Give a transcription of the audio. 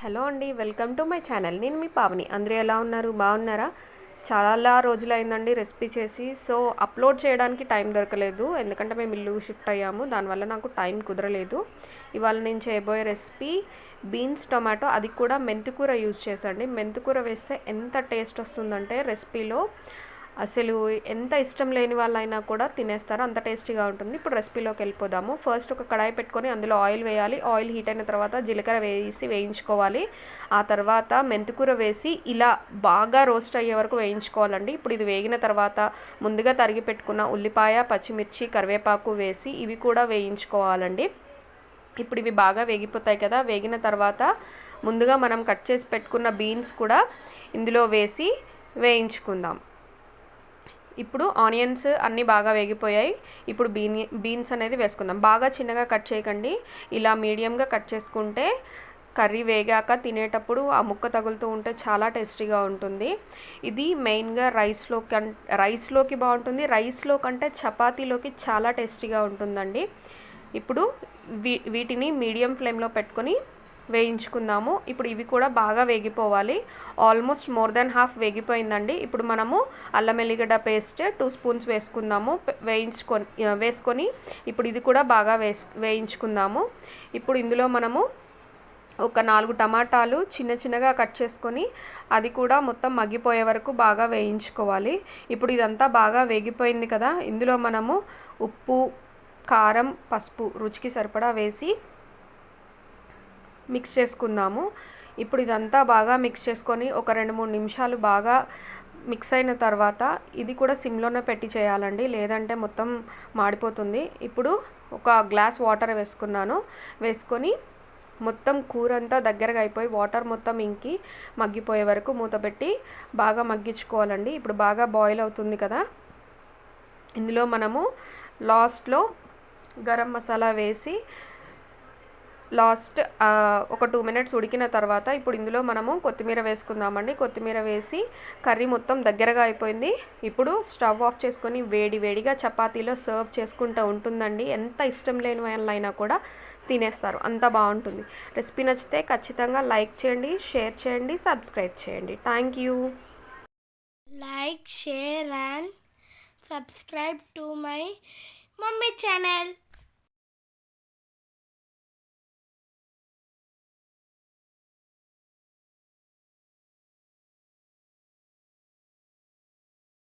Hello అండి, welcome to my channel. నేను మీ పావని. అందరూ ఎలా ఉన్నారు? బాగున్నారా? చాలా రోజులైందండి రెసిపీ చేసి. సో అప్లోడ్ చేయడానికి టైం దొరకలేదు, ఎందుకంటే మేము ఇల్లు షిఫ్ట్ అయ్యాము. దానివల్ల నాకు టైం కుదరలేదు. ఇవాళ నేను చేయబోయే రెసిపీ బీన్స్ టొమాటో, అది కూడా మెంతికూర యూజ్ చేసండి. మెంతికూర వేస్తే ఎంత టేస్ట్ వస్తుందంటే రెసిపీలో అసలు ఎంత ఇష్టం లేని వాళ్ళైనా కూడా తినేస్తారు, అంత టేస్టీగా ఉంటుంది. ఇప్పుడు రెసిపీలోకి వెళ్ళిపోదాము. ఫస్ట్ ఒక కడాయి పెట్టుకొని అందులో ఆయిల్ వేయాలి. ఆయిల్ హీట్ అయిన తర్వాత జీలకర్ర వేసి వేయించుకోవాలి. ఆ తర్వాత మెంతికూర వేసి ఇలా బాగా రోస్ట్ అయ్యే వరకు వేయించుకోవాలండి. ఇప్పుడు ఇది వేగిన తర్వాత ముందుగా తరిగి పెట్టుకున్న ఉల్లిపాయ, పచ్చిమిర్చి, కరివేపాకు వేసి ఇవి కూడా వేయించుకోవాలండి. ఇప్పుడు ఇవి బాగా వేగిపోతాయి కదా. వేగిన తర్వాత ముందుగా మనం కట్ చేసి పెట్టుకున్న బీన్స్ కూడా ఇందులో వేసి వేయించుకుందాం. ఇప్పుడు ఆనియన్స్ అన్నీ బాగా వేగిపోయాయి. ఇప్పుడు బీన్స్ అనేది వేసుకుందాం. బాగా చిన్నగా కట్ చేయకండి, ఇలా మీడియంగా కట్ చేసుకుంటే కర్రీ వేగాక తినేటప్పుడు ఆ ముక్క తగులుతూ ఉంటే చాలా టేస్టీగా ఉంటుంది. ఇది మెయిన్గా రైస్లోకి బాగుంటుంది. రైస్లో కంటే చపాతీలోకి చాలా టేస్టీగా ఉంటుందండి. ఇప్పుడు వీటిని మీడియం ఫ్లేమ్లో పెట్టుకొని వేయించుకుందాము. ఇప్పుడు ఇవి కూడా బాగా వేగిపోవాలి. ఆల్మోస్ట్ మోర్ దెన్ హాఫ్ వేగిపోయిందండి. ఇప్పుడు మనము అల్లం ఎల్లిగడ్డ పేస్ట్ 2 స్పూన్స్ వేసుకుందాము. వేసుకొని ఇప్పుడు ఇది కూడా బాగా వేయించుకుందాము. ఇప్పుడు ఇందులో మనము ఒక 4 టమాటాలు చిన్నగా కట్ చేసుకొని అది కూడా మొత్తం మగ్గిపోయే వరకు బాగా వేయించుకోవాలి. ఇప్పుడు ఇదంతా బాగా వేగిపోయింది కదా. ఇందులో మనము ఉప్పు, కారం, పసుపు రుచికి సరిపడా వేసి మిక్స్ చేసుకుందాము. ఇప్పుడు ఇదంతా బాగా మిక్స్ చేసుకొని ఒక 2-3 నిమిషాలు బాగా మిక్స్ అయిన తర్వాత ఇది కూడా సిమ్లోనే పెట్టి చేయాలండి, లేదంటే మొత్తం మాడిపోతుంది. ఇప్పుడు ఒక గ్లాస్ వాటర్ వేసుకొని మొత్తం కూర అంతా దగ్గరగా అయిపోయి వాటర్ మొత్తం ఇంకి మగ్గిపోయే వరకు మూత పెట్టి బాగా మగ్గించుకోవాలండి. ఇప్పుడు బాగా బాయిల్ అవుతుంది కదా. ఇందులో మనము లాస్ట్లో గరం మసాలా వేసి ఒక 2 మినిట్స్ ఉడికిన తర్వాత ఇప్పుడు ఇందులో మనము కొత్తిమీర వేసుకుందామండి. కొత్తిమీర వేసి కర్రీ మొత్తం దగ్గరగా అయిపోయింది. ఇప్పుడు స్టవ్ ఆఫ్ చేసుకొని వేడిగా చపాతీలో సర్వ్ చేసుకుంటూ ఉంటుందండి. ఎంత ఇష్టం లేని వాళ్ళైనా కూడా తినేస్తారు, అంత బాగుంటుంది. రెసిపీ నచ్చితే ఖచ్చితంగా లైక్ చేయండి, షేర్ చేయండి, సబ్స్క్రైబ్ చేయండి. Thank you. Like, share and subscribe to my mummy channel.